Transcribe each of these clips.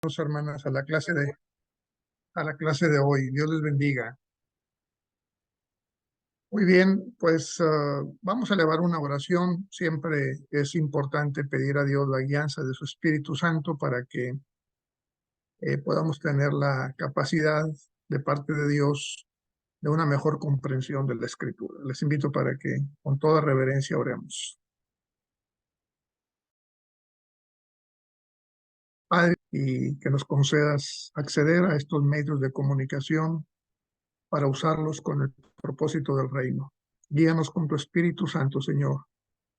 Hermanas, a la clase de hoy. Dios les bendiga. Muy bien, pues vamos a elevar una oración. Siempre es importante pedir a Dios la guianza de su Espíritu Santo para que podamos tener la capacidad de parte de Dios de una mejor comprensión de la Escritura. Les invito para que con toda reverencia oremos. Padre, y que nos concedas acceder a estos medios de comunicación para usarlos con el propósito del reino. Guíanos con tu Espíritu Santo, Señor,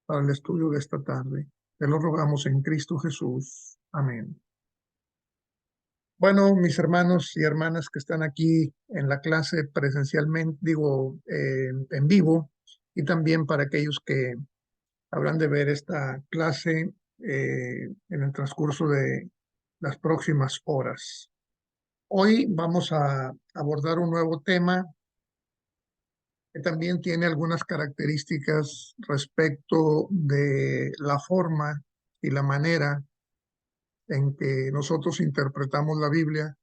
para el estudio de esta tarde. Te lo rogamos en Cristo Jesús. Amén. Bueno, mis hermanos y hermanas que están aquí en la clase presencialmente, en vivo, y también para aquellos que habrán de ver esta clase en el transcurso de las próximas horas. Hoy vamos a abordar un nuevo tema que también tiene algunas características respecto de la forma y la manera en que nosotros interpretamos la Biblia,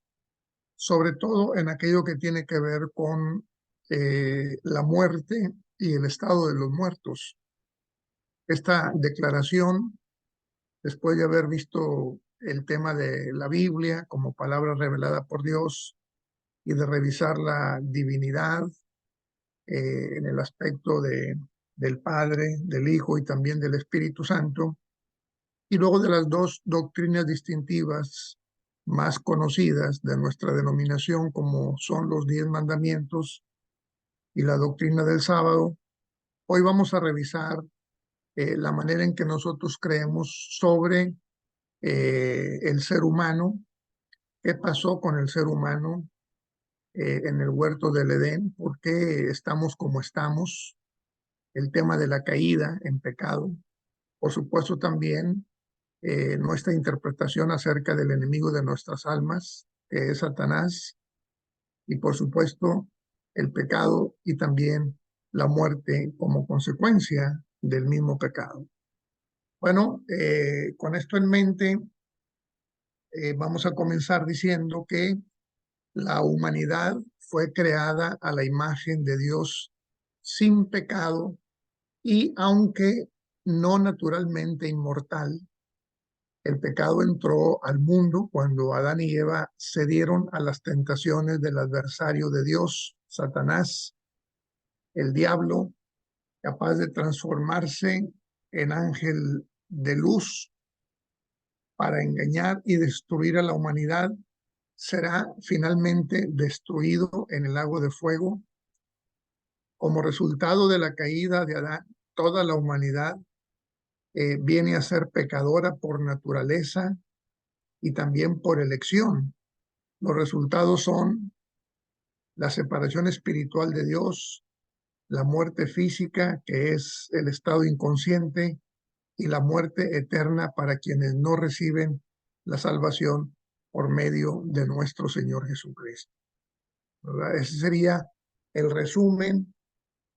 sobre todo en aquello que tiene que ver con la muerte y el estado de los muertos. Esta declaración, después de haber visto el tema de la Biblia como palabra revelada por Dios y de revisar la divinidad, en el aspecto del Padre, del Hijo y también del Espíritu Santo, y luego de las dos doctrinas distintivas más conocidas de nuestra denominación, como son los 10 mandamientos y la doctrina del sábado. Hoy vamos a revisar la manera en que nosotros creemos sobre el ser humano, qué pasó con el ser humano en el huerto del Edén, por qué estamos como estamos, el tema de la caída en pecado, por supuesto también nuestra interpretación acerca del enemigo de nuestras almas, que es Satanás, y por supuesto el pecado y también la muerte como consecuencia del mismo pecado. Bueno, con esto en mente, vamos a comenzar diciendo que la humanidad fue creada a la imagen de Dios sin pecado y aunque no naturalmente inmortal. El pecado entró al mundo cuando Adán y Eva cedieron a las tentaciones del adversario de Dios, Satanás, el diablo, capaz de transformarse en ángel de luz para engañar y destruir a la humanidad. Será finalmente destruido en el lago de fuego. Como resultado de la caída de Adán, toda la humanidad viene a ser pecadora por naturaleza y también por elección. Los resultados son la separación espiritual de Dios, la muerte física, que es el estado inconsciente, y la muerte eterna para quienes no reciben la salvación por medio de nuestro Señor Jesucristo, ¿verdad? Ese sería el resumen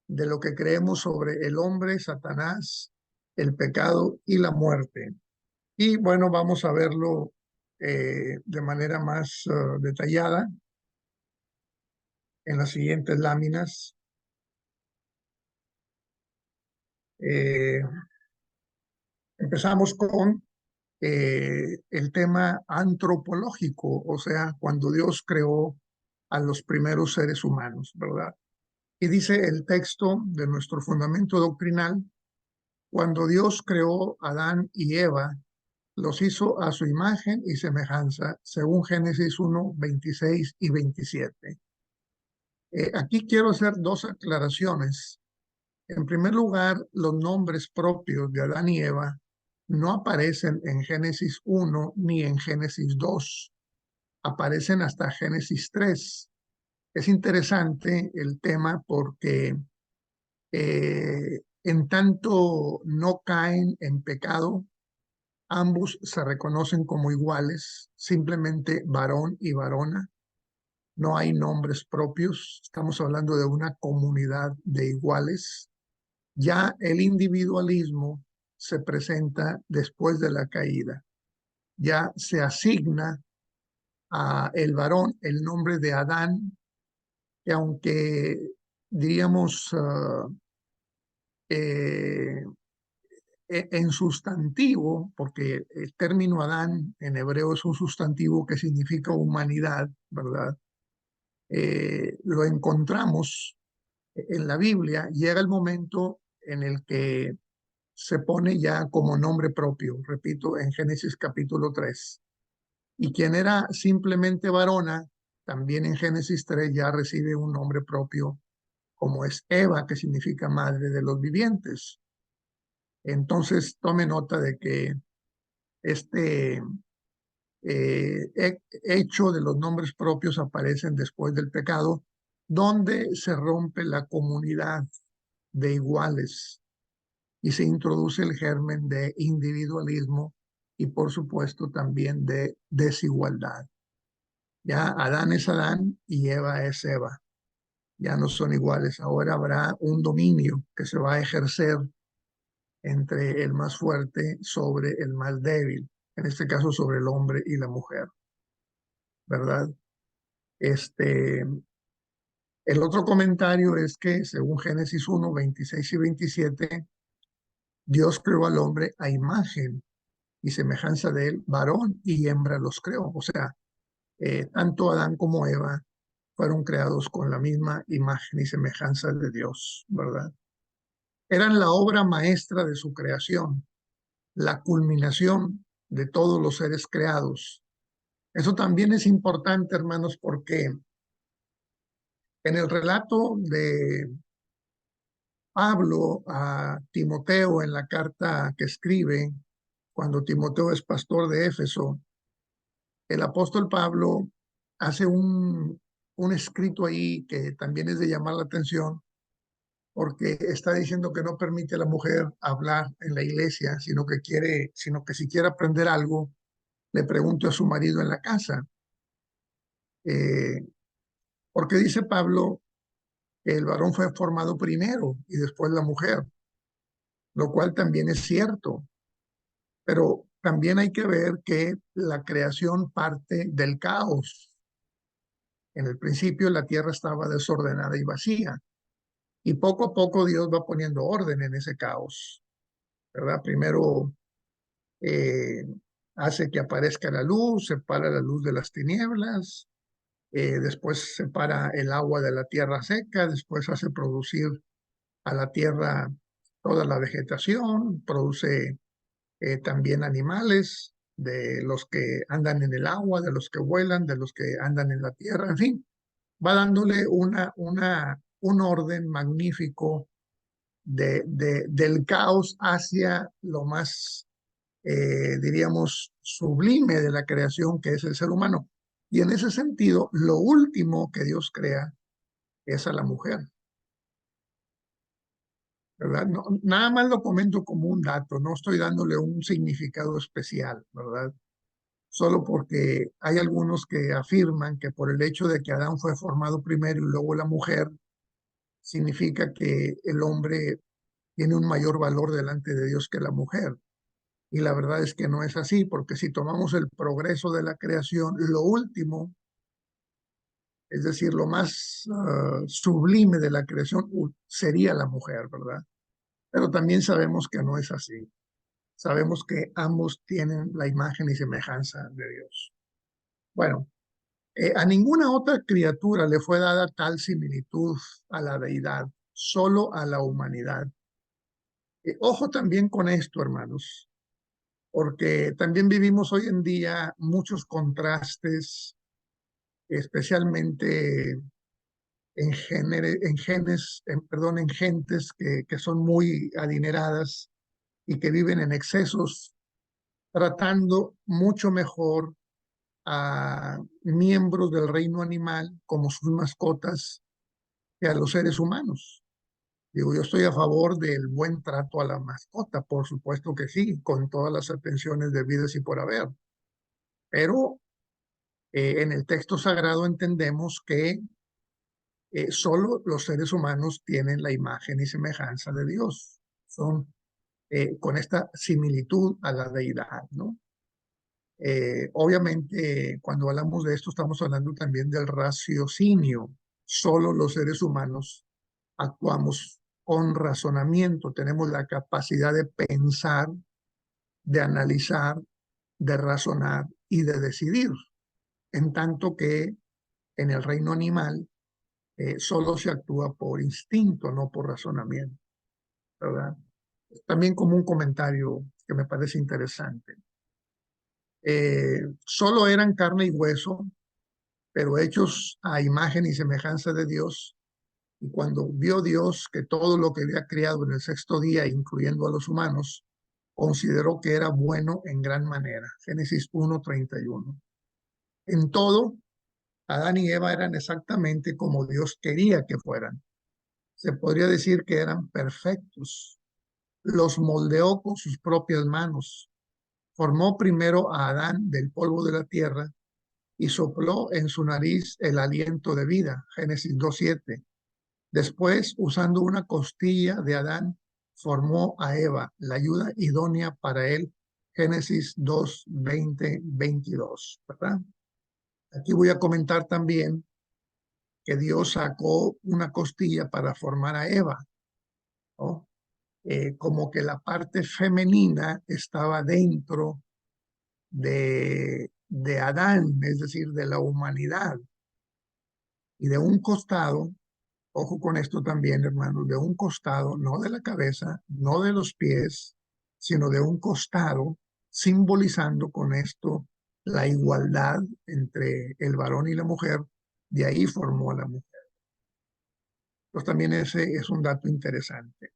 de lo que creemos sobre el hombre, Satanás, el pecado y la muerte. Y bueno, vamos a verlo de manera más detallada en las siguientes láminas. Eh, Empezamos con el tema antropológico, o sea, cuando Dios creó a los primeros seres humanos, ¿verdad? Y dice el texto de nuestro fundamento doctrinal: cuando Dios creó a Adán y Eva, los hizo a su imagen y semejanza, según Génesis 1, 26 y 27. Aquí quiero hacer dos aclaraciones. En primer lugar, los nombres propios de Adán y Eva no aparecen en Génesis 1 ni en Génesis 2, aparecen hasta Génesis 3. Es interesante el tema porque en tanto no caen en pecado, ambos se reconocen como iguales, simplemente varón y varona. No hay nombres propios, estamos hablando de una comunidad de iguales. Ya el individualismo se presenta después de la caída. Ya se asigna a el varón el nombre de Adán, que aunque diríamos eh, en sustantivo, porque el término Adán en hebreo es un sustantivo que significa humanidad, ¿verdad? Lo encontramos en la Biblia, llega el momento en el que se pone ya como nombre propio, repito, en Génesis capítulo 3. Y quien era simplemente varona, también en Génesis 3 ya recibe un nombre propio, como es Eva, que significa madre de los vivientes. Entonces, tome nota de que este hecho de los nombres propios aparecen después del pecado, donde se rompe la comunidad de iguales y se introduce el germen de individualismo y por supuesto también de desigualdad. Ya Adán es Adán y Eva es Eva. Ya no son iguales. Ahora habrá un dominio que se va a ejercer entre el más fuerte sobre el más débil, en este caso sobre el hombre y la mujer, ¿verdad? El otro comentario es que según Génesis 1, 26 y 27, Dios creó al hombre a imagen y semejanza de él, varón y hembra los creó. O sea, tanto Adán como Eva fueron creados con la misma imagen y semejanza de Dios, ¿verdad? Eran la obra maestra de su creación, la culminación de todos los seres creados. Eso también es importante, hermanos, porque en el relato de Pablo a Timoteo en la carta que escribe, cuando Timoteo es pastor de Éfeso, el apóstol Pablo hace un escrito ahí que también es de llamar la atención, porque está diciendo que no permite a la mujer hablar en la iglesia, sino que si quiere aprender algo, le pregunte a su marido en la casa. Eh, porque dice Pablo que el varón fue formado primero y después la mujer, lo cual también es cierto, pero también hay que ver que la creación parte del caos. En el principio la tierra estaba desordenada y vacía, y poco a poco Dios va poniendo orden en ese caos, ¿verdad? Primero eh, hace que aparezca la luz, separa la luz de las tinieblas, después separa el agua de la tierra seca, después hace producir a la tierra toda la vegetación, produce también animales, de los que andan en el agua, de los que vuelan, de los que andan en la tierra, en fin, va dándole un orden magnífico del caos hacia lo más, diríamos, sublime de la creación, que es el ser humano. Y en ese sentido, lo último que Dios crea es a la mujer, ¿verdad? No, nada más lo comento como un dato, no estoy dándole un significado especial, ¿verdad? Solo porque hay algunos que afirman que por el hecho de que Adán fue formado primero y luego la mujer, significa que el hombre tiene un mayor valor delante de Dios que la mujer. Y la verdad es que no es así, porque si tomamos el progreso de la creación, lo último, es decir, lo más sublime de la creación, sería la mujer, ¿verdad? Pero también sabemos que no es así. Sabemos que ambos tienen la imagen y semejanza de Dios. Bueno, a ninguna otra criatura le fue dada tal similitud a la deidad, solo a la humanidad. Ojo también con esto, hermanos, porque también vivimos hoy en día muchos contrastes, especialmente en gentes que son muy adineradas y que viven en excesos, tratando mucho mejor a miembros del reino animal como sus mascotas que a los seres humanos. Digo, yo estoy a favor del buen trato a la mascota, por supuesto que sí, con todas las atenciones debidas y por haber. Pero en el texto sagrado entendemos que solo los seres humanos tienen la imagen y semejanza de Dios. Son con esta similitud a la deidad, ¿no? Obviamente, cuando hablamos de esto, estamos hablando también del raciocinio. Solo los seres humanos actuamos con razonamiento, tenemos la capacidad de pensar, de analizar, de razonar y de decidir, en tanto que en el reino animal solo se actúa por instinto, no por razonamiento, ¿verdad? También como un comentario que me parece interesante. Solo eran carne y hueso, pero hechos a imagen y semejanza de Dios. Y cuando vio Dios que todo lo que había creado en el sexto día, incluyendo a los humanos, consideró que era bueno en gran manera. Génesis 1:31. En todo, Adán y Eva eran exactamente como Dios quería que fueran. Se podría decir que eran perfectos. Los moldeó con sus propias manos. Formó primero a Adán del polvo de la tierra y sopló en su nariz el aliento de vida. Génesis 2:7. Después, usando una costilla de Adán, formó a Eva, la ayuda idónea para él. Génesis 2:20-22, ¿verdad? Aquí voy a comentar también que Dios sacó una costilla para formar a Eva, ¿no? Como que la parte femenina estaba dentro de Adán, es decir, de la humanidad. Y de un costado, ojo con esto también, hermanos, de un costado, no de la cabeza, no de los pies, sino de un costado, simbolizando con esto la igualdad entre el varón y la mujer, de ahí formó a la mujer. Pues también ese es un dato interesante.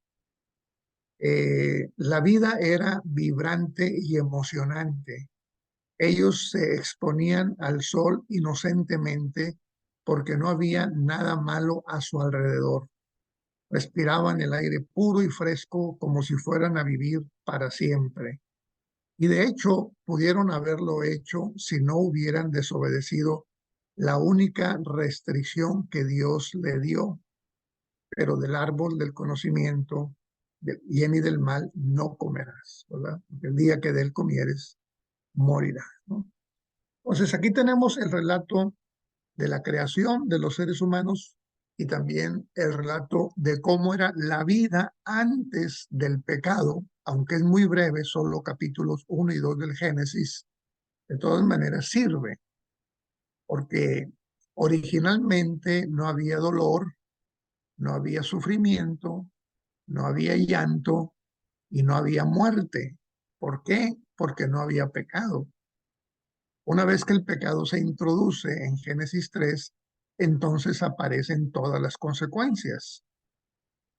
La vida era vibrante y emocionante. Ellos se exponían al sol inocentemente porque no había nada malo a su alrededor. Respiraban el aire puro y fresco como si fueran a vivir para siempre. Y de hecho, pudieron haberlo hecho si no hubieran desobedecido la única restricción que Dios le dio, pero del árbol del conocimiento del bien y del mal no comerás, ¿verdad? Porque el día que de él comieres, morirás, ¿no? Entonces, aquí tenemos el relato de la creación de los seres humanos y también el relato de cómo era la vida antes del pecado, aunque es muy breve, solo capítulos 1 y 2 del Génesis. De todas maneras sirve, porque originalmente no había dolor, no había sufrimiento, no había llanto y no había muerte. ¿Por qué? Porque no había pecado. Una vez que el pecado se introduce en Génesis 3, entonces aparecen todas las consecuencias,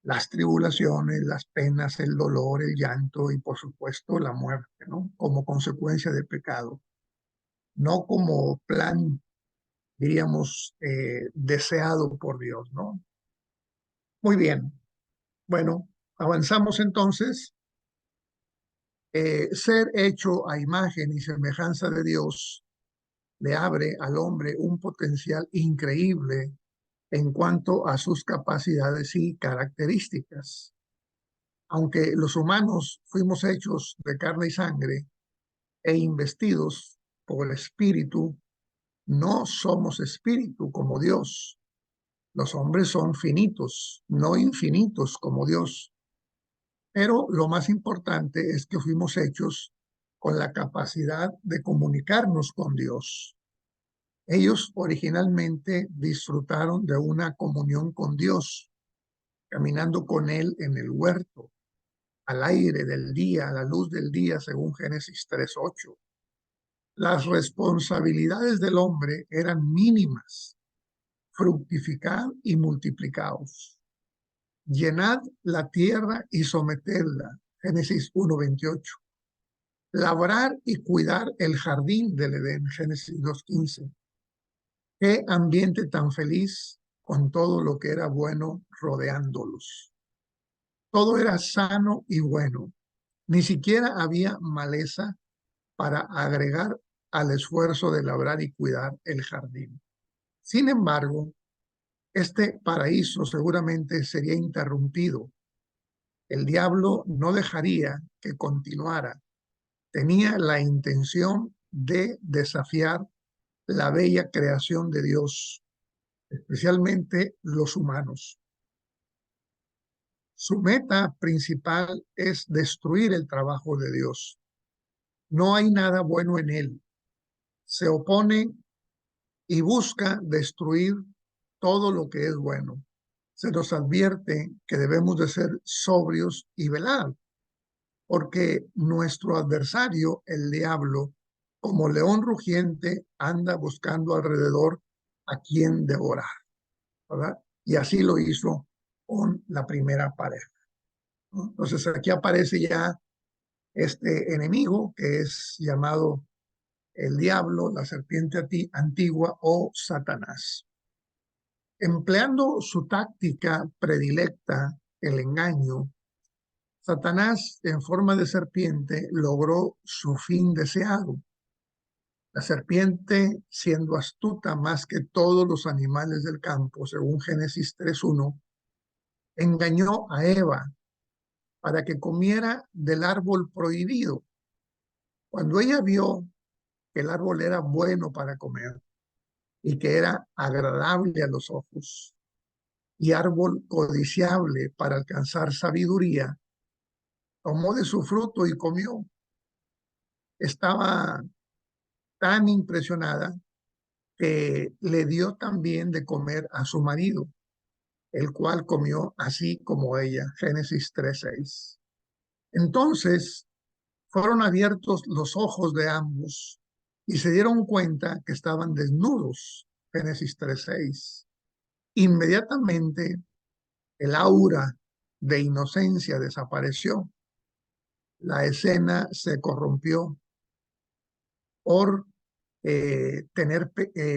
las tribulaciones, las penas, el dolor, el llanto y por supuesto la muerte, ¿no? Como consecuencia del pecado, no como plan, diríamos, deseado por Dios, ¿no? Muy bien, bueno, avanzamos entonces. Ser hecho a imagen y semejanza de Dios le abre al hombre un potencial increíble en cuanto a sus capacidades y características. Aunque los humanos fuimos hechos de carne y sangre e investidos por el Espíritu, no somos espíritu como Dios. Los hombres son finitos, no infinitos como Dios. Pero lo más importante es que fuimos hechos con la capacidad de comunicarnos con Dios. Ellos originalmente disfrutaron de una comunión con Dios, caminando con Él en el huerto, al aire del día, a la luz del día, según Génesis 3:8. Las responsabilidades del hombre eran mínimas: fructificad y multiplicaos, llenad la tierra y sometedla, Génesis 1:28. Labrar y cuidar el jardín del Edén, Génesis 2:15. Qué ambiente tan feliz con todo lo que era bueno rodeándolos. Todo era sano y bueno. Ni siquiera había maleza para agregar al esfuerzo de labrar y cuidar el jardín. Sin embargo, este paraíso seguramente sería interrumpido. El diablo no dejaría que continuara. Tenía la intención de desafiar la bella creación de Dios, especialmente los humanos. Su meta principal es destruir el trabajo de Dios. No hay nada bueno en él. Se opone y busca destruir todo lo que es bueno. Se nos advierte que debemos de ser sobrios y velar, porque nuestro adversario, el diablo, como león rugiente, anda buscando alrededor a quien devorar, ¿verdad? Y así lo hizo con la primera pareja, ¿no? Entonces aquí aparece ya este enemigo que es llamado el diablo, la serpiente antigua o Satanás. Empleando su táctica predilecta, el engaño, Satanás, en forma de serpiente, logró su fin deseado. La serpiente, siendo astuta más que todos los animales del campo, según Génesis 3:1, engañó a Eva para que comiera del árbol prohibido. Cuando ella vio que el árbol era bueno para comer y que era agradable a los ojos y árbol codiciable para alcanzar sabiduría, tomó de su fruto y comió. Estaba tan impresionada que le dio también de comer a su marido, el cual comió así como ella. Génesis 3:6. Entonces fueron abiertos los ojos de ambos y se dieron cuenta que estaban desnudos. Génesis 3:6. Inmediatamente el aura de inocencia desapareció. La escena se corrompió por tener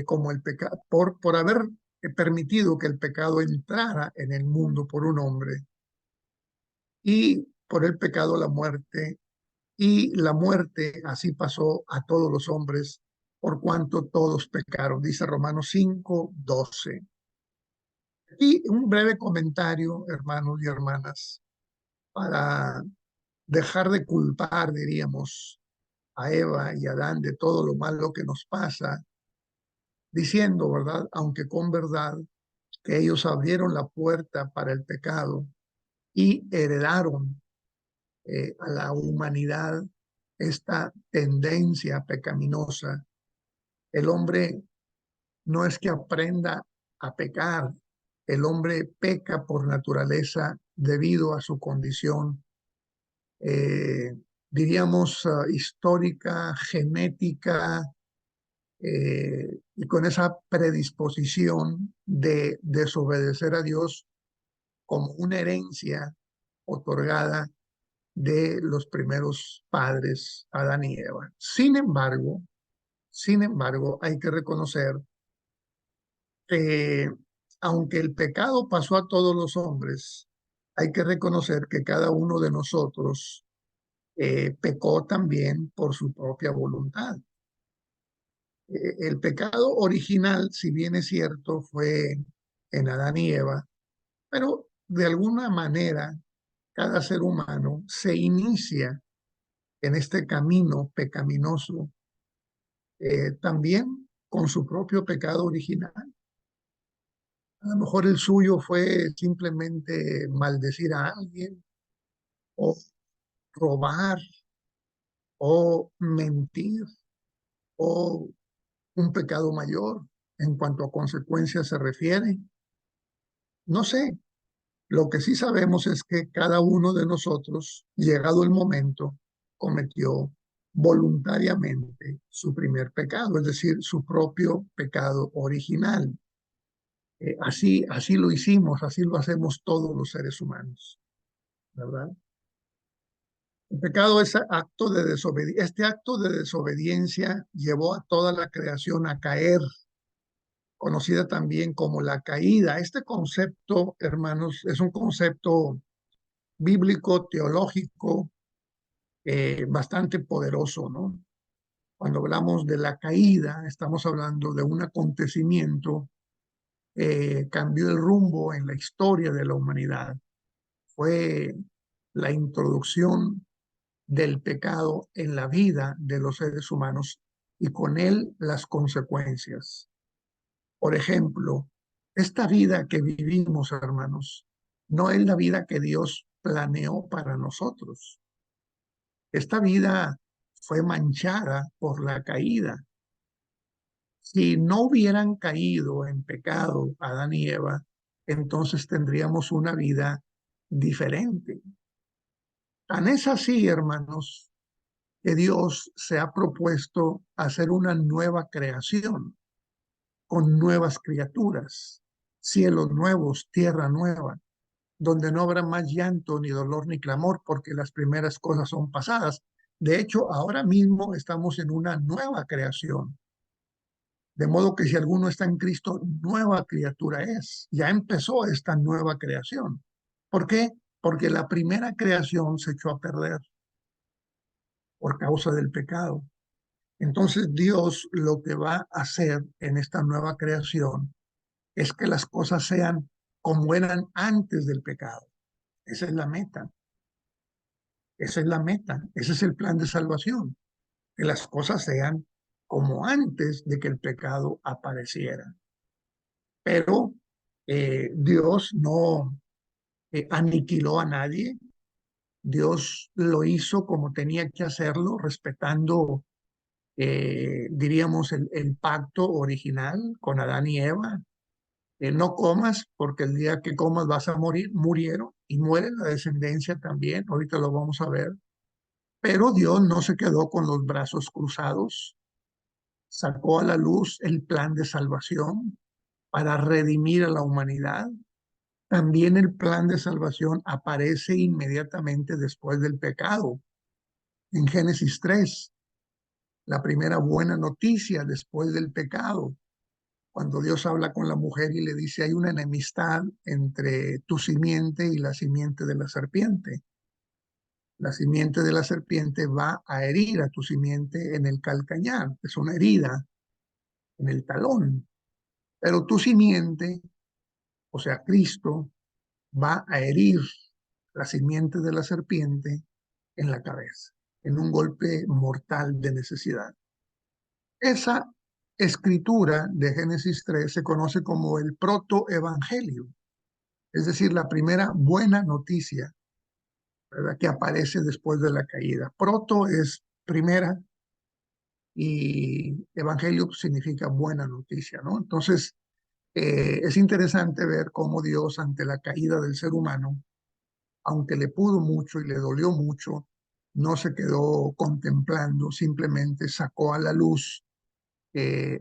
como el pecado, por haber permitido que el pecado entrara en el mundo por un hombre, y por el pecado la muerte, y la muerte así pasó a todos los hombres por cuanto todos pecaron, dice Romanos 5:12. Y un breve comentario, hermanos y hermanas, para dejar de culpar, diríamos, a Eva y a Adán de todo lo malo que nos pasa, diciendo, ¿verdad? Aunque con verdad, que ellos abrieron la puerta para el pecado y heredaron a la humanidad esta tendencia pecaminosa. El hombre no es que aprenda a pecar, el hombre peca por naturaleza debido a su condición, eh, diríamos, histórica, genética, y con esa predisposición de desobedecer a Dios como una herencia otorgada de los primeros padres, Adán y Eva. Sin embargo, hay que reconocer que aunque el pecado pasó a todos los hombres, hay que reconocer que cada uno de nosotros pecó también por su propia voluntad. El pecado original, si bien es cierto, fue en Adán y Eva, pero de alguna manera cada ser humano se inicia en este camino pecaminoso también con su propio pecado original. A lo mejor el suyo fue simplemente maldecir a alguien o robar o mentir o un pecado mayor en cuanto a consecuencias se refiere. No sé, lo que sí sabemos es que cada uno de nosotros, llegado el momento, cometió voluntariamente su primer pecado, es decir, su propio pecado original. Así lo hicimos, así lo hacemos todos los seres humanos, ¿verdad? El pecado es acto de desobediencia. Este acto de desobediencia llevó a toda la creación a caer, conocida también como la caída. Este concepto, hermanos, es un concepto bíblico, teológico, bastante poderoso, ¿no? Cuando hablamos de la caída, estamos hablando de un acontecimiento que cambió el rumbo en la historia de la humanidad. Fue la introducción del pecado en la vida de los seres humanos y con él las consecuencias. Por ejemplo, esta vida que vivimos, hermanos, no es la vida que Dios planeó para nosotros. Esta vida fue manchada por la caída. Si no hubieran caído en pecado Adán y Eva, entonces tendríamos una vida diferente. Tan es así, hermanos, que Dios se ha propuesto hacer una nueva creación con nuevas criaturas, cielos nuevos, tierra nueva, donde no habrá más llanto, ni dolor, ni clamor, porque las primeras cosas son pasadas. De hecho, ahora mismo estamos en una nueva creación. De modo que si alguno está en Cristo, nueva criatura es. Ya empezó esta nueva creación. ¿Por qué? Porque la primera creación se echó a perder por causa del pecado. Entonces Dios lo que va a hacer en esta nueva creación es que las cosas sean como eran antes del pecado. Esa es la meta. Esa es la meta. Ese es el plan de salvación. Que las cosas sean como antes de que el pecado apareciera. Pero Dios no aniquiló a nadie. Dios lo hizo como tenía que hacerlo, respetando, diríamos, el pacto original con Adán y Eva. No comas porque el día que comas vas a morir. Murieron y muere la descendencia también. Ahorita lo vamos a ver. Pero Dios no se quedó con los brazos cruzados. Sacó a la luz el plan de salvación para redimir a la humanidad. También el plan de salvación aparece inmediatamente después del pecado. En Génesis 3, la primera buena noticia después del pecado, cuando Dios habla con la mujer y le dice, hay una enemistad entre tu simiente y la simiente de la serpiente. La simiente de la serpiente va a herir a tu simiente en el calcañar, es una herida en el talón. Pero tu simiente, o sea, Cristo, va a herir la simiente de la serpiente en la cabeza, en un golpe mortal de necesidad. Esa escritura de Génesis 3 se conoce como el protoevangelio, es decir, la primera buena noticia, ¿verdad?, que aparece después de la caída. Proto es primera y evangelio significa buena noticia, ¿no? Entonces, es interesante ver cómo Dios, ante la caída del ser humano, aunque le pudo mucho y le dolió mucho, no se quedó contemplando, simplemente sacó a la luz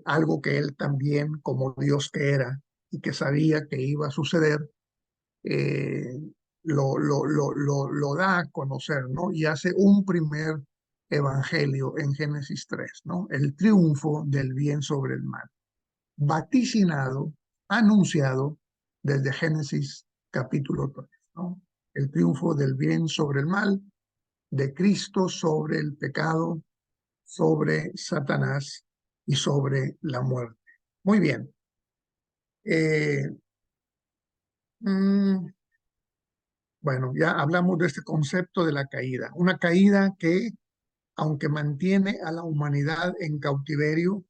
algo que él también, como Dios que era y que sabía que iba a suceder, eh, lo da a conocer, ¿no? Y hace un primer evangelio en Génesis 3, ¿no? El triunfo del bien sobre el mal, vaticinado, anunciado desde Génesis capítulo 3, ¿no? El triunfo del bien sobre el mal, de Cristo sobre el pecado, sobre Satanás y sobre la muerte. Muy bien. Eh, mm, bueno, ya hablamos de este concepto de la caída. Una caída que, aunque mantiene a la humanidad en cautiverio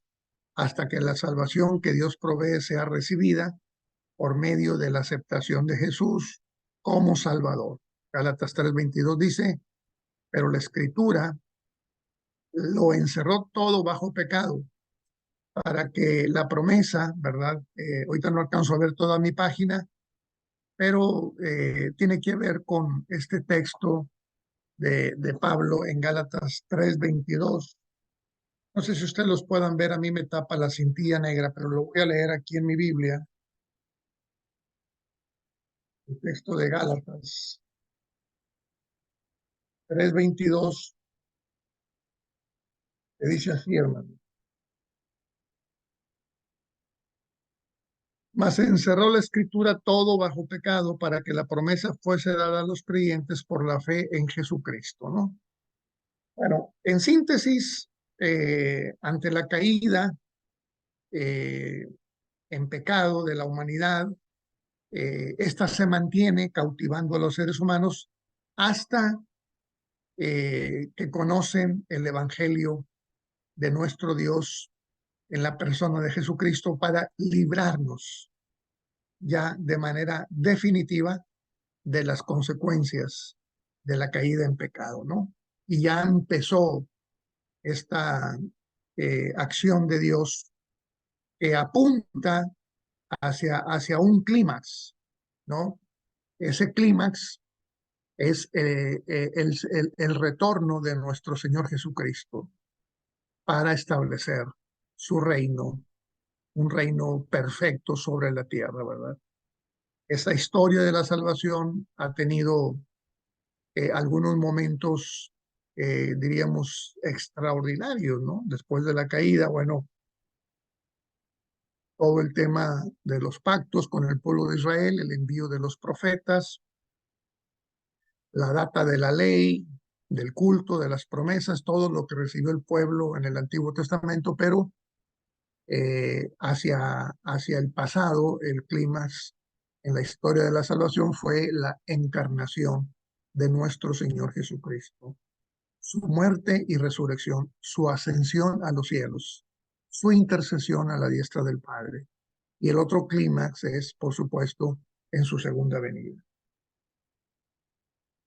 hasta que la salvación que Dios provee sea recibida por medio de la aceptación de Jesús como Salvador. Gálatas 3:22 dice, pero la Escritura lo encerró todo bajo pecado para que la promesa, ¿verdad? Ahorita no alcanzo a ver toda mi página, pero tiene que ver con este texto de Pablo en Gálatas 3:22. No sé si ustedes los puedan ver, a mí me tapa la cintilla negra, pero lo voy a leer aquí en mi Biblia, el texto de Gálatas 3:22, que dice así, hermano. Mas encerró la escritura todo bajo pecado para que la promesa fuese dada a los creyentes por la fe en Jesucristo, ¿no? Bueno, en síntesis, ante la caída eh, en pecado de la humanidad, esta se mantiene cautivando a los seres humanos hasta que conocen el Evangelio de nuestro Dios en la persona de Jesucristo para librarnos ya de manera definitiva de las consecuencias de la caída en pecado, ¿no? Y ya empezó esta acción de Dios que apunta hacia un clímax, ¿no? Ese clímax es el retorno de nuestro Señor Jesucristo para establecer su reino, un reino perfecto sobre la tierra, ¿verdad? Esta historia de la salvación ha tenido algunos momentos, diríamos, extraordinarios, ¿no? Después de la caída, bueno, todo el tema de los pactos con el pueblo de Israel, el envío de los profetas, la data de la ley, del culto, de las promesas, todo lo que recibió el pueblo en el Antiguo Testamento, pero hacia el pasado, el clímax en la historia de la salvación fue la encarnación de nuestro Señor Jesucristo, su muerte y resurrección, su ascensión a los cielos, su intercesión a la diestra del Padre. Y el otro clímax es, por supuesto, en su segunda venida.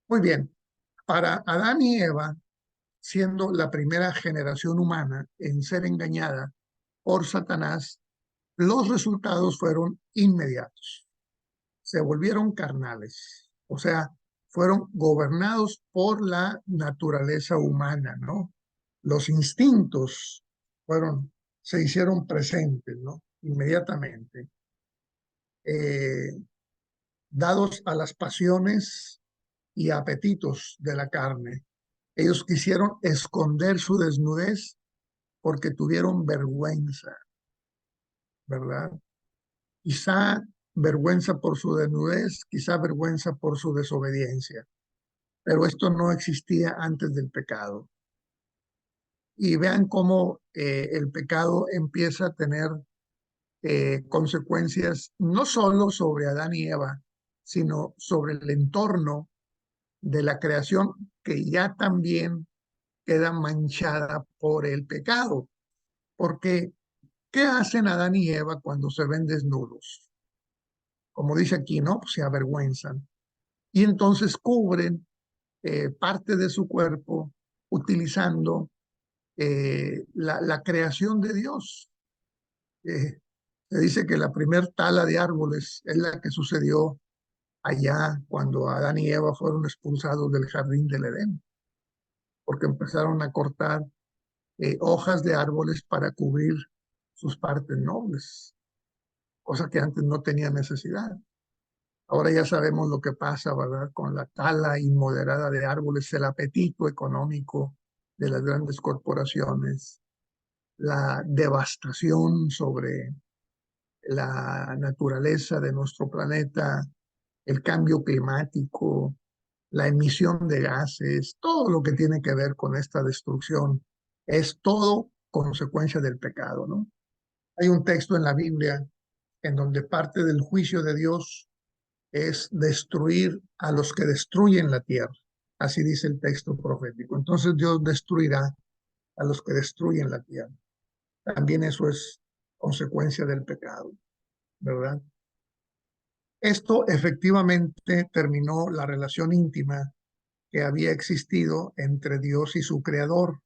Muy bien, para Adán y Eva, siendo la primera generación humana en ser engañada por Satanás, los resultados fueron inmediatos. Se volvieron carnales, o sea, fueron gobernados por la naturaleza humana, ¿no? Los instintos se hicieron presentes, ¿no? Inmediatamente, eh, dados a las pasiones y apetitos de la carne. Ellos quisieron esconder su desnudez porque tuvieron vergüenza, ¿verdad? Quizá vergüenza por su desnudez, quizá vergüenza por su desobediencia, pero esto no existía antes del pecado. Y vean cómo el pecado empieza a tener consecuencias no solo sobre Adán y Eva, sino sobre el entorno de la creación que ya también queda manchada por el pecado. Porque, ¿qué hacen Adán y Eva cuando se ven desnudos? Como dice aquí, ¿no? Pues se avergüenzan. Y entonces cubren parte de su cuerpo utilizando la creación de Dios. Se dice que la primer tala de árboles es la que sucedió allá cuando Adán y Eva fueron expulsados del jardín del Edén, porque empezaron a cortar hojas de árboles para cubrir sus partes nobles, cosa que antes no tenía necesidad. Ahora ya sabemos lo que pasa, ¿verdad? Con la tala inmoderada de árboles, el apetito económico de las grandes corporaciones, la devastación sobre la naturaleza de nuestro planeta, el cambio climático, la emisión de gases, todo lo que tiene que ver con esta destrucción, es todo consecuencia del pecado, ¿no? Hay un texto en la Biblia en donde parte del juicio de Dios es destruir a los que destruyen la tierra. Así dice el texto profético. Entonces Dios destruirá a los que destruyen la tierra. También eso es consecuencia del pecado, ¿verdad? Esto efectivamente terminó la relación íntima que había existido entre Dios y su creador.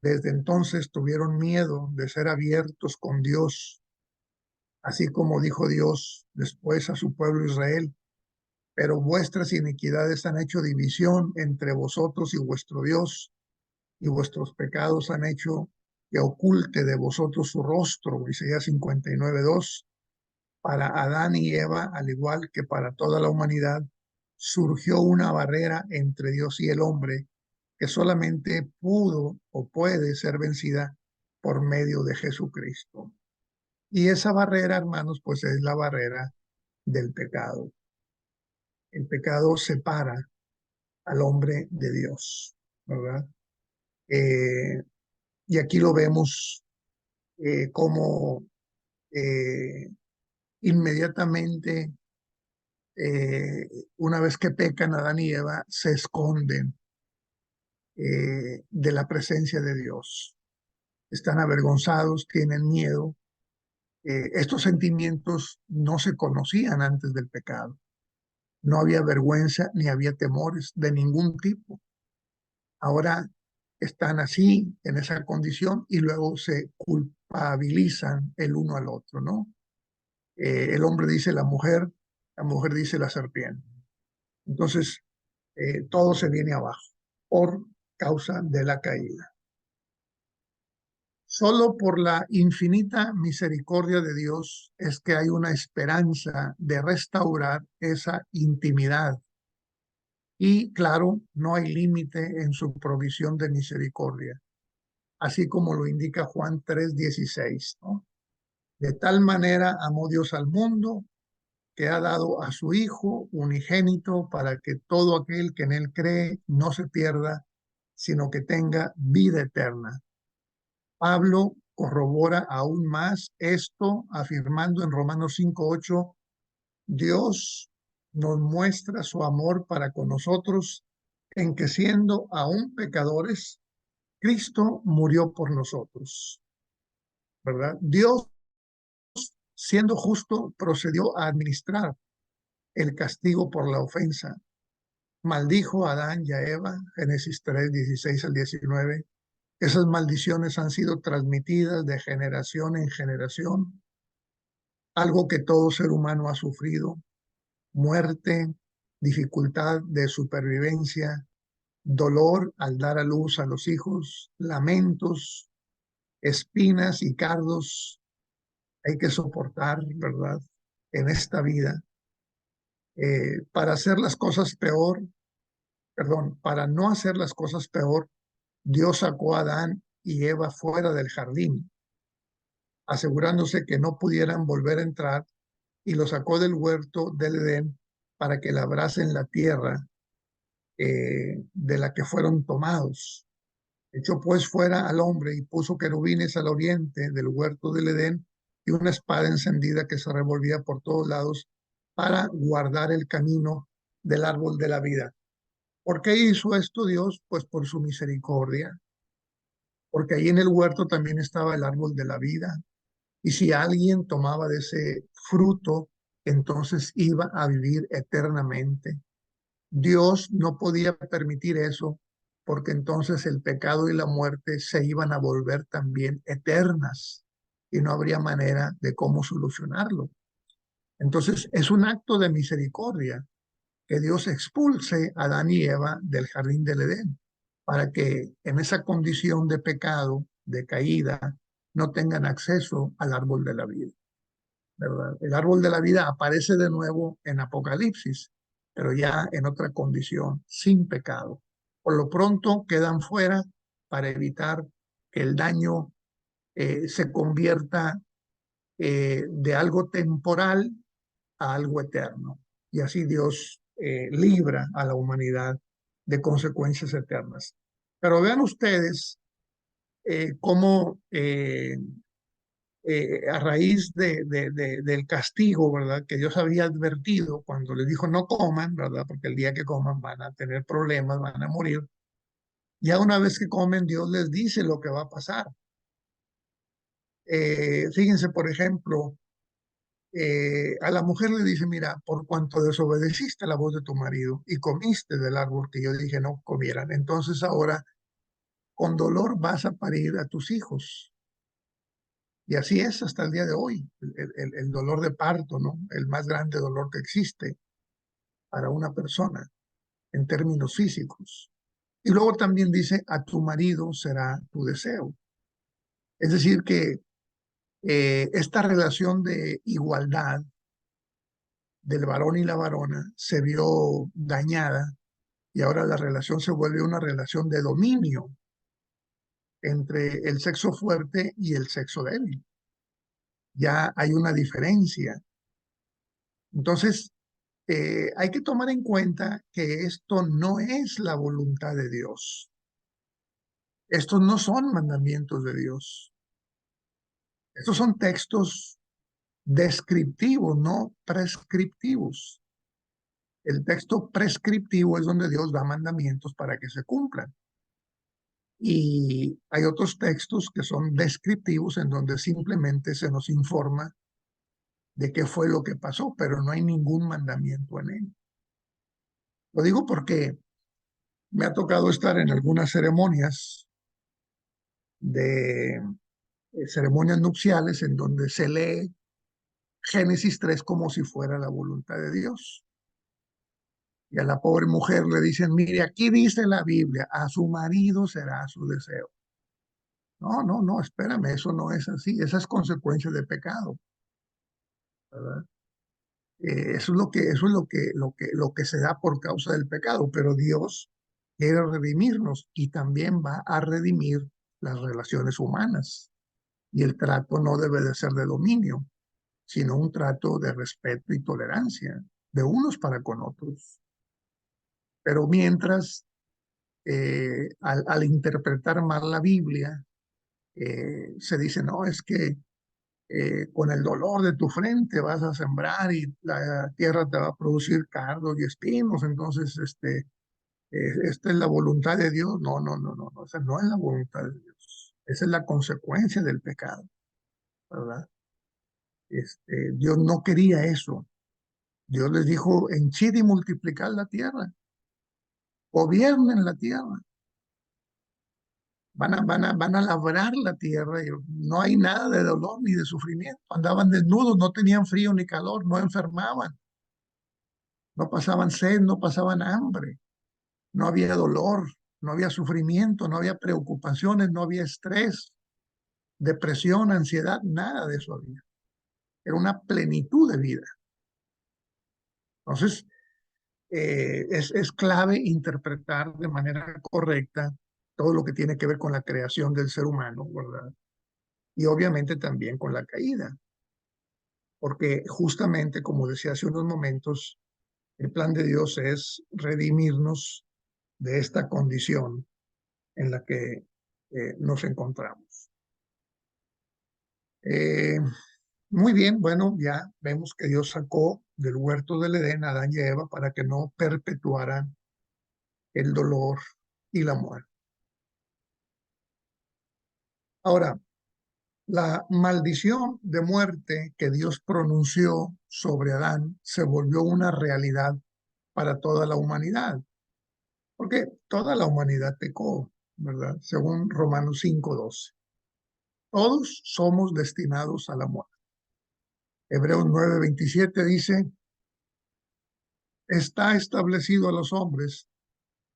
Desde entonces tuvieron miedo de ser abiertos con Dios, así como dijo Dios después a su pueblo Israel: pero vuestras iniquidades han hecho división entre vosotros y vuestro Dios, y vuestros pecados han hecho que oculte de vosotros su rostro. Isaías 59:2. Para Adán y Eva, al igual que para toda la humanidad, surgió una barrera entre Dios y el hombre que solamente pudo o puede ser vencida por medio de Jesucristo. Y esa barrera, hermanos, pues es la barrera del pecado. El pecado separa al hombre de Dios, ¿verdad? Eh, y aquí lo vemos como eh, inmediatamente, eh, una vez que pecan Adán y Eva, se esconden de la presencia de Dios. están avergonzados, tienen miedo. Estos sentimientos no se conocían antes del pecado. No había vergüenza ni había temores de ningún tipo. Ahora están así, en esa condición, y luego se culpabilizan el uno al otro, ¿no? El hombre dice la mujer dice la serpiente. Entonces, todo se viene abajo por causa de la caída. Solo por la infinita misericordia de Dios es que hay una esperanza de restaurar esa intimidad. Y claro, no hay límite en su provisión de misericordia, así como lo indica Juan 3:16, ¿no? De tal manera amó Dios al mundo que ha dado a su Hijo unigénito para que todo aquel que en él cree no se pierda, sino que tenga vida eterna. Pablo corrobora aún más esto afirmando en Romanos 5:8, Dios nos muestra su amor para con nosotros en que siendo aún pecadores, Cristo murió por nosotros, ¿verdad? Dios, siendo justo, procedió a administrar el castigo por la ofensa. Maldijo a Adán y a Eva, Génesis 3:16 al 19. Esas maldiciones han sido transmitidas de generación en generación, algo que todo ser humano ha sufrido: muerte, dificultad de supervivencia, dolor al dar a luz a los hijos, lamentos, espinas y cardos hay que soportar, ¿verdad? En esta vida. Para hacer las cosas peor, perdón, para no hacer las cosas peor, Dios sacó a Adán y Eva fuera del jardín, asegurándose que no pudieran volver a entrar, y lo sacó del huerto del Edén para que labrasen la tierra de la que fueron tomados. Echó pues fuera al hombre y puso querubines al oriente del huerto del Edén y una espada encendida que se revolvía por todos lados para guardar el camino del árbol de la vida. ¿Por qué hizo esto Dios? Pues por su misericordia, porque ahí en el huerto también estaba el árbol de la vida. Y si alguien tomaba de ese fruto, entonces iba a vivir eternamente. Dios no podía permitir eso, porque entonces el pecado y la muerte se iban a volver también eternas y no habría manera de cómo solucionarlo. Entonces es un acto de misericordia que Dios expulse a Adán y Eva del jardín del Edén, para que en esa condición de pecado, de caída, no tengan acceso al árbol de la vida, ¿verdad? El árbol de la vida aparece de nuevo en Apocalipsis, pero ya en otra condición, sin pecado. Por lo pronto quedan fuera para evitar que el daño se convierta de algo temporal a algo eterno. Y así Dios libra a la humanidad de consecuencias eternas. Pero vean ustedes cómo a raíz del castigo, ¿verdad? Que Dios había advertido cuando les dijo no coman, ¿verdad? Porque el día que coman van a tener problemas, van a morir. Ya una vez que comen, Dios les dice lo que va a pasar. Fíjense, por ejemplo, a la mujer le dice, mira, por cuanto desobedeciste la voz de tu marido y comiste del árbol que yo dije no comieran, entonces ahora con dolor vas a parir a tus hijos. Y así es hasta el día de hoy, el dolor de parto, ¿no? El más grande dolor que existe para una persona en términos físicos. Y luego también dice, a tu marido será tu deseo. Es decir, que esta relación de igualdad del varón y la varona se vio dañada y ahora la relación se vuelve una relación de dominio entre el sexo fuerte y el sexo débil. Ya hay una diferencia. Entonces, hay que tomar en cuenta que esto no es la voluntad de Dios. Estos no son mandamientos de Dios. Estos son textos descriptivos, no prescriptivos. El texto prescriptivo es donde Dios da mandamientos para que se cumplan. Y hay otros textos que son descriptivos en donde simplemente se nos informa de qué fue lo que pasó, pero no hay ningún mandamiento en él. Lo digo porque me ha tocado estar en algunas ceremonias de ceremonias nupciales en donde se lee Génesis 3 como si fuera la voluntad de Dios. Y a la pobre mujer le dicen, mire, aquí dice la Biblia, a su marido será su deseo. No, no, no, espérame, eso no es así, esa es consecuencia de pecado, ¿verdad? Eso es lo que se da por causa del pecado, pero Dios quiere redimirnos y también va a redimir las relaciones humanas. Y el trato no debe de ser de dominio, sino un trato de respeto y tolerancia de unos para con otros. Pero mientras, al interpretar mal la Biblia, se dice, no, es que con el dolor de tu frente vas a sembrar y la tierra te va a producir cardos y espinos, entonces esta es la voluntad de Dios. No, no, no, no, no, esa no es la voluntad de Dios. Esa es la consecuencia del pecado, ¿verdad? Dios no quería eso. Dios les dijo, henchid y multiplicar la tierra, gobiernen la tierra, van a labrar la tierra y no hay nada de dolor ni de sufrimiento. Andaban desnudos, no tenían frío ni calor, no enfermaban, no pasaban sed, no pasaban hambre, no había dolor, no había sufrimiento, no había preocupaciones, no había estrés, depresión, ansiedad, nada de eso había. Era una plenitud de vida. Entonces, es clave interpretar de manera correcta todo lo que tiene que ver con la creación del ser humano, ¿verdad? Y obviamente también con la caída, porque justamente, como decía hace unos momentos, el plan de Dios es redimirnos de esta condición en la que nos encontramos. Eh, Muy bien, bueno, ya vemos que Dios sacó del huerto del Edén a Adán y a Eva para que no perpetuaran el dolor y la muerte. Ahora, la maldición de muerte que Dios pronunció sobre Adán se volvió una realidad para toda la humanidad, porque toda la humanidad pecó, ¿verdad? Según Romanos 5:12. Todos somos destinados a la muerte. Hebreos 9:27 dice, está establecido a los hombres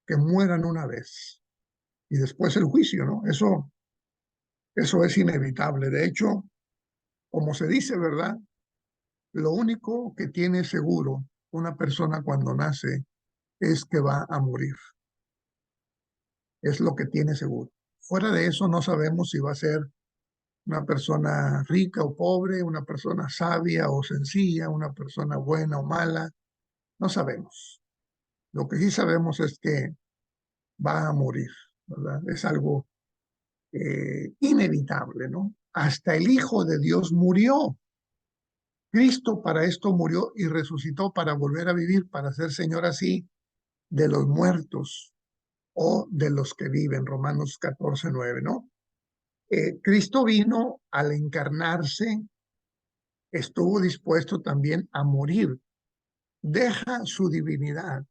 que mueran una vez y después el juicio, ¿no? Eso es inevitable. De hecho, como se dice, ¿verdad? Lo único que tiene seguro una persona cuando nace es que va a morir. Es lo que tiene seguro. Fuera de eso no sabemos si va a ser una persona rica o pobre, una persona sabia o sencilla, una persona buena o mala. No sabemos. Lo que sí sabemos es que va a morir, ¿verdad? Es algo inevitable, ¿no? Hasta el Hijo de Dios murió. Cristo para esto murió y resucitó para volver a vivir, para ser Señor así de los muertos o de los que viven, Romanos 14:9, ¿no? Cristo vino al encarnarse, estuvo dispuesto también a morir, deja su divinidad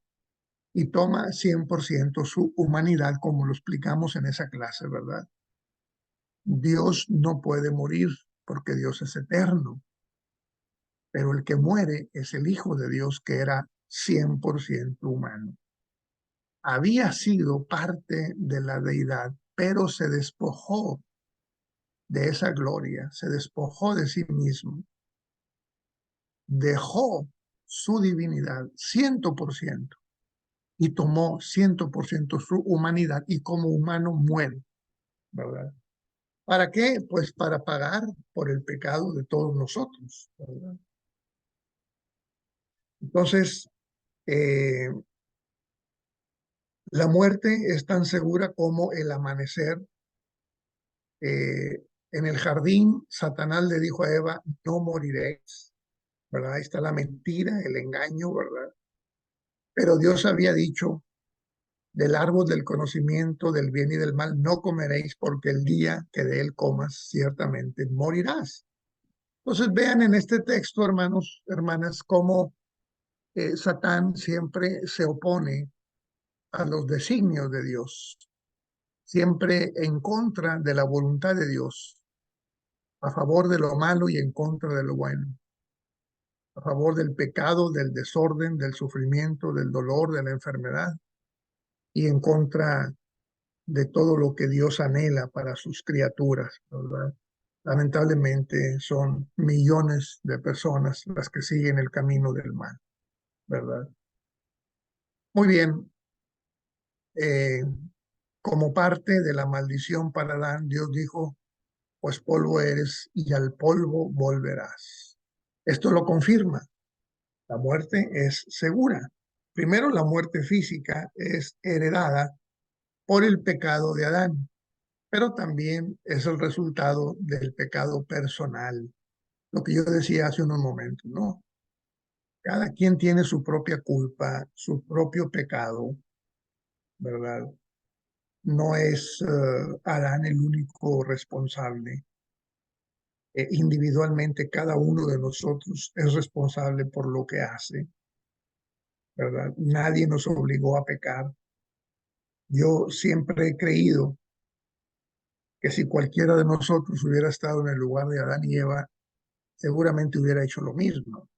y toma 100% su humanidad, como lo explicamos en esa clase, ¿verdad? Dios no puede morir porque Dios es eterno, pero el que muere es el Hijo de Dios que era 100% humano. Había sido parte de la deidad, pero se despojó de esa gloria, se despojó de sí mismo, dejó su divinidad 100% y tomó 100% su humanidad y como humano muere, ¿verdad? ¿Para qué? Pues para pagar por el pecado de todos nosotros, ¿verdad? Entonces, eh, la muerte es tan segura como el amanecer. En el jardín, Satanás le dijo a Eva, no moriréis, ¿verdad? Ahí está la mentira, el engaño, ¿verdad? Pero Dios había dicho del árbol del conocimiento del bien y del mal no comeréis, porque el día que de él comas, ciertamente morirás. Entonces vean en este texto, hermanos, hermanas, cómo Satán siempre se opone a los designios de Dios, siempre en contra de la voluntad de Dios, a favor de lo malo y en contra de lo bueno, a favor del pecado, del desorden, del sufrimiento, del dolor, de la enfermedad, y en contra de todo lo que Dios anhela para sus criaturas, ¿verdad? Lamentablemente son millones de personas las que siguen el camino del mal, ¿verdad? Muy bien, eh, como parte de la maldición para Adán, Dios dijo, pues polvo eres y al polvo volverás. Esto lo confirma. La muerte es segura. Primero, la muerte física es heredada por el pecado de Adán, pero también es el resultado del pecado personal. Lo que yo decía hace unos momentos, ¿no? Cada quien tiene su propia culpa, su propio pecado, ¿verdad? No es Adán el único responsable. Individualmente, cada uno de nosotros es responsable por lo que hace, ¿verdad? Nadie nos obligó a pecar. Yo siempre he creído que si cualquiera de nosotros hubiera estado en el lugar de Adán y Eva, seguramente hubiera hecho lo mismo.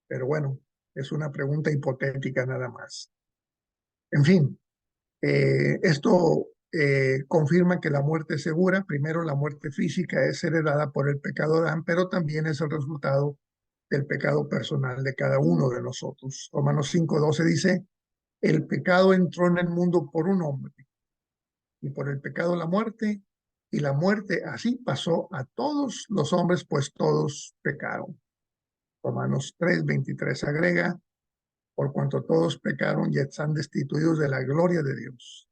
Pero bueno, es una pregunta hipotética nada más. En fin, esto confirma que la muerte es segura. Primero, la muerte física es heredada por el pecado de Adán, pero también es el resultado del pecado personal de cada uno de nosotros. Romanos 5:12 dice, el pecado entró en el mundo por un hombre y por el pecado la muerte, y la muerte así pasó a todos los hombres, pues todos pecaron. Romanos 3:23 agrega, por cuanto todos pecaron y están destituidos de la gloria de Dios.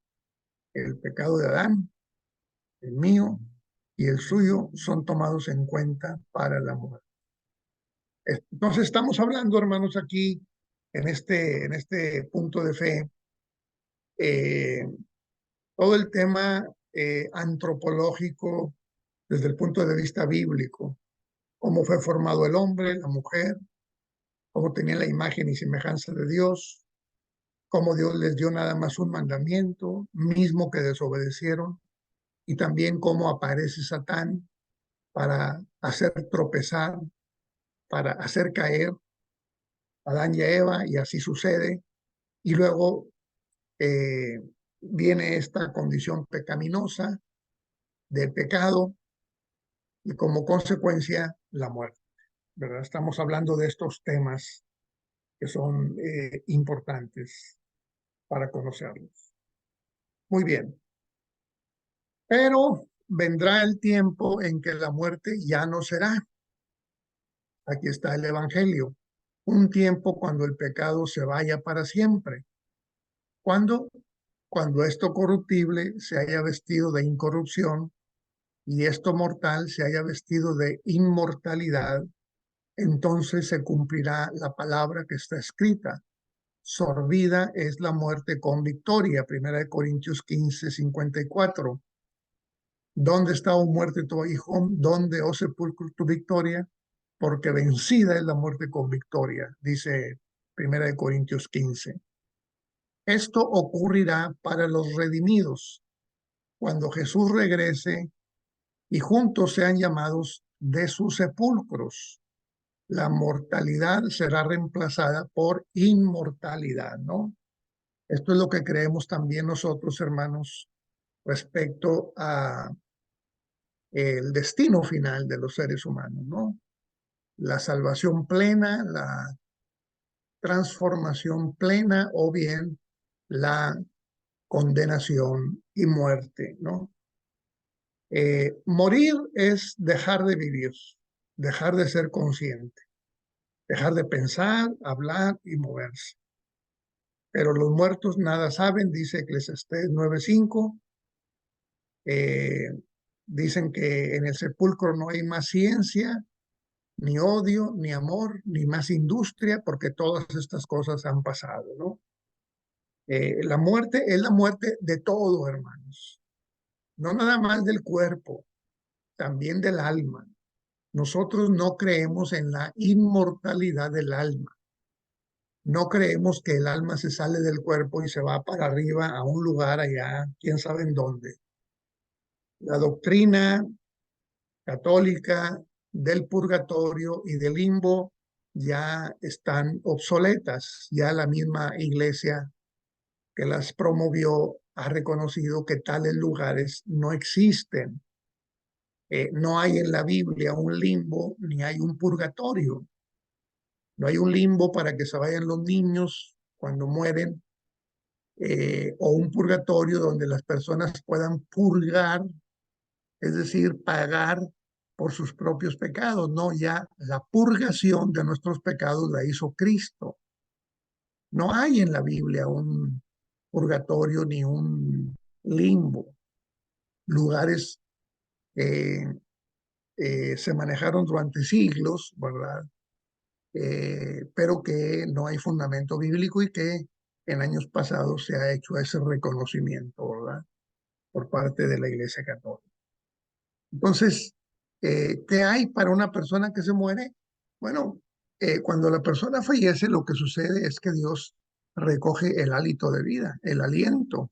El pecado de Adán, el mío y el suyo son tomados en cuenta para la muerte. Entonces estamos hablando, hermanos, aquí en este punto de fe, eh, todo el tema antropológico desde el punto de vista bíblico, cómo fue formado el hombre, la mujer, cómo tenía la imagen y semejanza de Dios, cómo Dios les dio nada más un mandamiento, mismo que desobedecieron, y también cómo aparece Satán para hacer tropezar, para hacer caer a Adán y a Eva, y así sucede. Y luego eh, viene esta condición pecaminosa del pecado y como consecuencia la muerte, ¿verdad? Estamos hablando de estos temas que son importantes para conocerlos. Muy bien, pero vendrá el tiempo en que la muerte ya no será. Aquí está el Evangelio. Un tiempo cuando el pecado se vaya para siempre. ¿Cuándo? Cuando esto corruptible se haya vestido de incorrupción y esto mortal se haya vestido de inmortalidad, entonces se cumplirá la palabra que está escrita. Sorbida es la muerte con victoria. 1 Corintios 15:54. ¿Dónde está, oh muerte, tu hijo? ¿Dónde, oh sepulcro, tu victoria? Porque vencida es la muerte con victoria, dice 1 Corintios 15. Esto ocurrirá para los redimidos, cuando Jesús regrese y juntos sean llamados de sus sepulcros. La mortalidad será reemplazada por inmortalidad, ¿no? Esto es lo que creemos también nosotros, hermanos, respecto a el destino final de los seres humanos, ¿no? La salvación plena, la transformación plena o bien la condenación y muerte, ¿no? Morir es dejar de vivir, dejar de ser consciente, dejar de pensar, hablar y moverse. Pero los muertos nada saben, dice Eclesiastés 9:5. Eh, dicen que en el sepulcro no hay más ciencia, ni odio, ni amor, ni más industria, porque todas estas cosas han pasado, ¿no? La muerte es la muerte de todo, hermanos. No nada más del cuerpo, también del alma. Nosotros no creemos en la inmortalidad del alma. No creemos que el alma se sale del cuerpo y se va para arriba a un lugar allá, quién sabe en dónde. La doctrina católica del purgatorio y del limbo ya están obsoletas. Ya la misma iglesia que las promovió ha reconocido que tales lugares no existen. No hay en la Biblia un limbo ni hay un purgatorio. No hay un limbo para que se vayan los niños cuando mueren, o un purgatorio donde las personas puedan purgar, es decir, pagar por sus propios pecados. No, ya la purgación de nuestros pecados la hizo Cristo. No hay en la Biblia un purgatorio ni un limbo, lugares que se manejaron durante siglos, ¿verdad? Pero que no hay fundamento bíblico y que en años pasados se ha hecho ese reconocimiento, ¿verdad? Por parte de la Iglesia Católica. Entonces, ¿qué hay para una persona que se muere? Bueno, cuando la persona fallece, lo que sucede es que Dios recoge el hálito de vida, el aliento,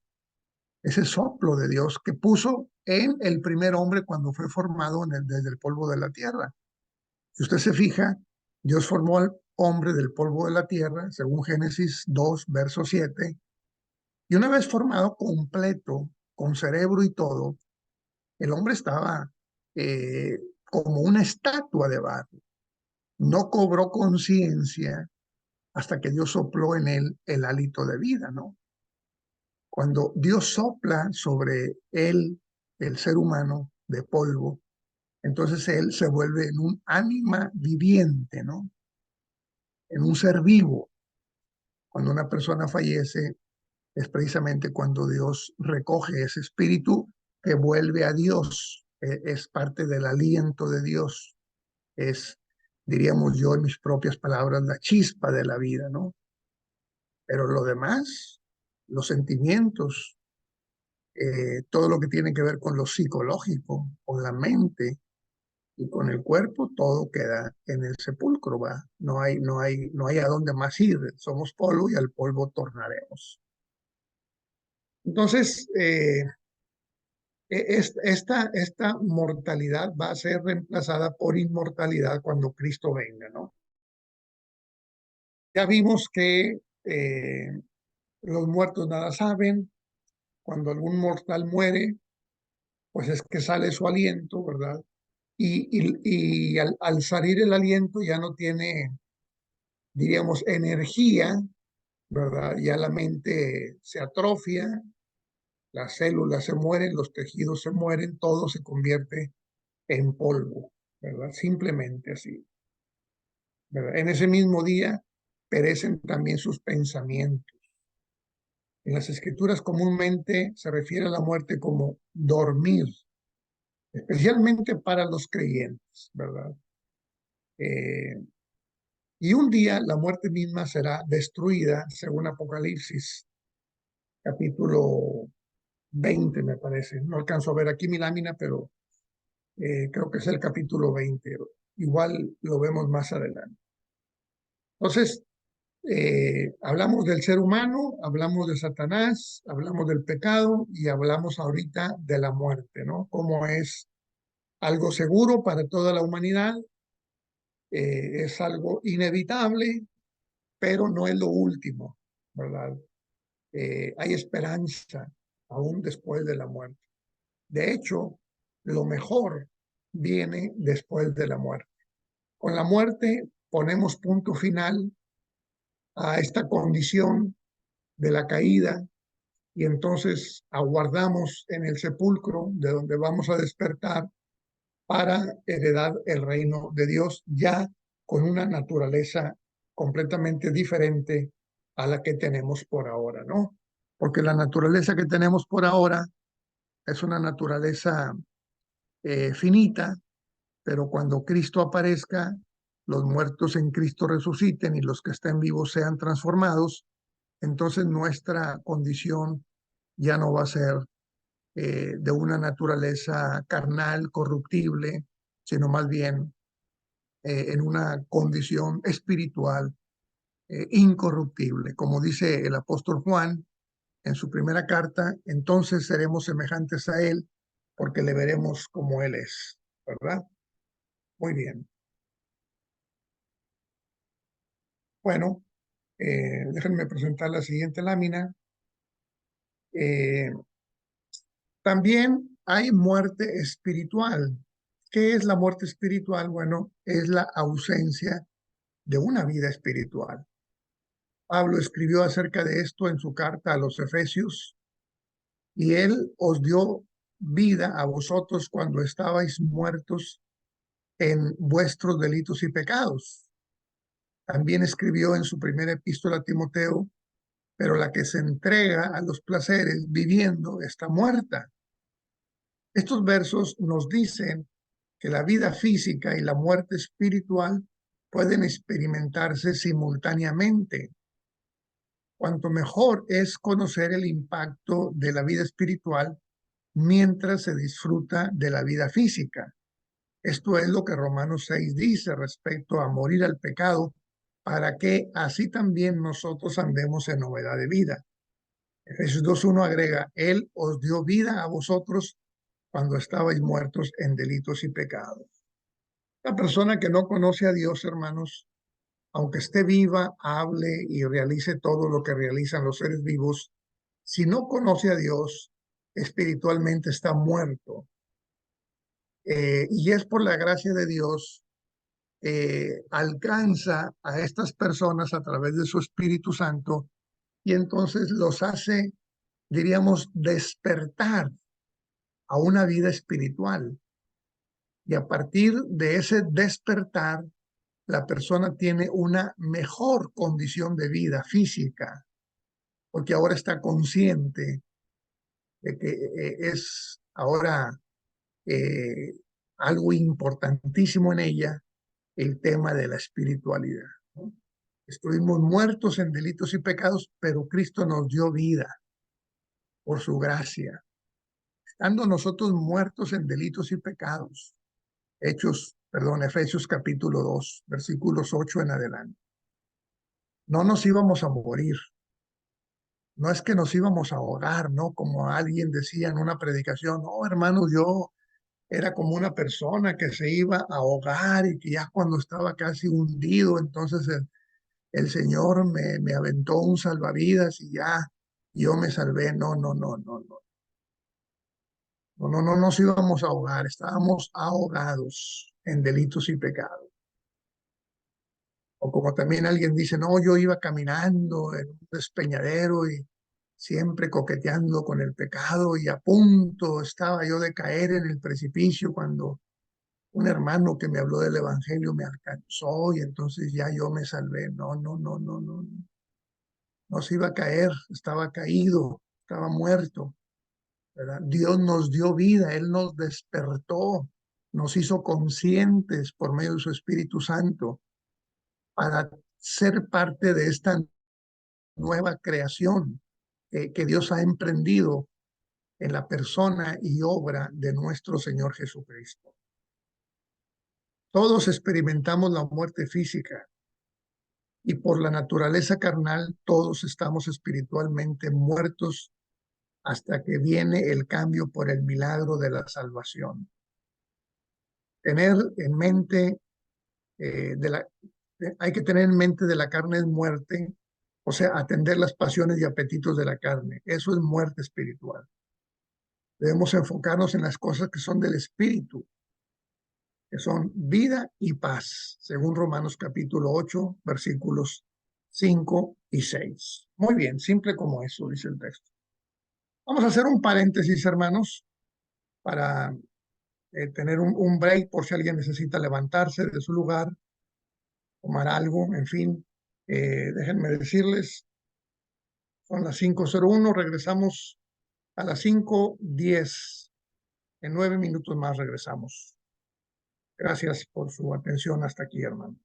ese soplo de Dios que puso en el primer hombre cuando fue formado desde el polvo de la tierra. Si usted se fija, Dios formó al hombre del polvo de la tierra, según Génesis 2, verso 7, y una vez formado completo, con cerebro y todo, el hombre estaba como una estatua de barro. No cobró conciencia hasta que Dios sopló en él el hálito de vida, ¿no? Cuando Dios sopla sobre él, el ser humano de polvo, entonces él se vuelve en un ánima viviente, ¿no? En un ser vivo. Cuando una persona fallece, es precisamente cuando Dios recoge ese espíritu que vuelve a Dios. Es parte del aliento de Dios. Es, diríamos yo en mis propias palabras, la chispa de la vida, ¿no? Pero lo demás, los sentimientos, todo lo que tiene que ver con lo psicológico, con la mente y con el cuerpo, todo queda en el sepulcro, ¿va? No hay a dónde más ir. Somos polvo y al polvo tornaremos. Entonces, esta mortalidad va a ser reemplazada por inmortalidad cuando Cristo venga, ¿no? Ya vimos que los muertos nada saben. Cuando algún mortal muere, pues es que sale su aliento, ¿verdad? Y al salir el aliento ya no tiene, diríamos, energía, ¿verdad? Ya la mente se atrofia, las células se mueren, los tejidos se mueren, todo se convierte en polvo, ¿verdad? Simplemente así, ¿verdad? En ese mismo día perecen también sus pensamientos. En las escrituras comúnmente se refiere a la muerte como dormir, especialmente para los creyentes, ¿verdad? Eh, y un día la muerte misma será destruida, según Apocalipsis, capítulo 20, me parece. No alcanzo a ver aquí mi lámina, pero creo que es el capítulo 20. Igual lo vemos más adelante. Entonces, hablamos del ser humano, hablamos de Satanás, hablamos del pecado y hablamos ahorita de la muerte, ¿no? Cómo es algo seguro para toda la humanidad, es algo inevitable, pero no es lo último, ¿verdad? Hay esperanza aún después de la muerte. De hecho, lo mejor viene después de la muerte. Con la muerte ponemos punto final a esta condición de la caída y entonces aguardamos en el sepulcro de donde vamos a despertar para heredar el reino de Dios ya con una naturaleza completamente diferente a la que tenemos por ahora, ¿no? Porque la naturaleza que tenemos por ahora es una naturaleza finita, pero cuando Cristo aparezca, los muertos en Cristo resuciten y los que estén vivos sean transformados, entonces nuestra condición ya no va a ser de una naturaleza carnal, corruptible, sino más bien en una condición espiritual incorruptible. Como dice el apóstol Juan en su primera carta, entonces seremos semejantes a Él porque le veremos como Él es, ¿verdad? Muy bien. Bueno, déjenme presentar la siguiente lámina. Eh, También hay muerte espiritual. ¿Qué es la muerte espiritual? Bueno, es la ausencia de una vida espiritual. Pablo escribió acerca de esto en su carta a los Efesios, y él os dio vida a vosotros cuando estabais muertos en vuestros delitos y pecados. También escribió en su primera epístola a Timoteo, pero la que se entrega a los placeres viviendo está muerta. Estos versos nos dicen que la vida física y la muerte espiritual pueden experimentarse simultáneamente. Cuanto mejor es conocer el impacto de la vida espiritual mientras se disfruta de la vida física. Esto es lo que Romanos 6 dice respecto a morir al pecado, para que así también nosotros andemos en novedad de vida. Efesios 2:1 agrega, Él os dio vida a vosotros cuando estabais muertos en delitos y pecados. La persona que no conoce a Dios, hermanos, aunque esté viva, hable y realice todo lo que realizan los seres vivos, si no conoce a Dios, espiritualmente está muerto. Y es por la gracia de Dios, alcanza a estas personas a través de su Espíritu Santo y entonces los hace, diríamos, despertar a una vida espiritual. Y a partir de ese despertar, la persona tiene una mejor condición de vida física, porque ahora está consciente de que es ahora eh, algo importantísimo en ella el tema de la espiritualidad, ¿no? Estuvimos muertos en delitos y pecados, pero Cristo nos dio vida por su gracia. Estando nosotros muertos en delitos y pecados, Efesios capítulo 2, versículos 8 en adelante. No nos íbamos a morir, no es que nos íbamos a ahogar, ¿no? Como alguien decía en una predicación, no, hermanos, yo era como una persona que se iba a ahogar y que ya cuando estaba casi hundido, entonces el Señor me aventó un salvavidas y ya yo me salvé. No, no, no, no, no. No, no, no nos íbamos a ahogar, estábamos ahogados en delitos y pecados. O como también alguien dice, no, yo iba caminando en un despeñadero y siempre coqueteando con el pecado y a punto estaba yo de caer en el precipicio cuando un hermano que me habló del evangelio me alcanzó y entonces ya yo me salvé. No, no, no, no, no, no. No se iba a caer, estaba caído, estaba muerto, ¿verdad? Dios nos dio vida, Él nos despertó, nos hizo conscientes por medio de su Espíritu Santo para ser parte de esta nueva creación que Dios ha emprendido en la persona y obra de nuestro Señor Jesucristo. Todos experimentamos la muerte física y por la naturaleza carnal todos estamos espiritualmente muertos hasta que viene el cambio por el milagro de la salvación. Tener en mente hay que tener en mente de la carne es muerte, o sea, atender las pasiones y apetitos de la carne. Eso es muerte espiritual. Debemos enfocarnos en las cosas que son del espíritu, que son vida y paz, según Romanos capítulo 8, versículos 5 y 6. Muy bien, simple como eso, dice el texto. Vamos a hacer un paréntesis, hermanos, para tener un break por si alguien necesita levantarse de su lugar, tomar algo, en fin. Déjenme decirles, son las 5:01, regresamos a las 5:10. En 9 minutos más regresamos. Gracias por su atención hasta aquí, hermano.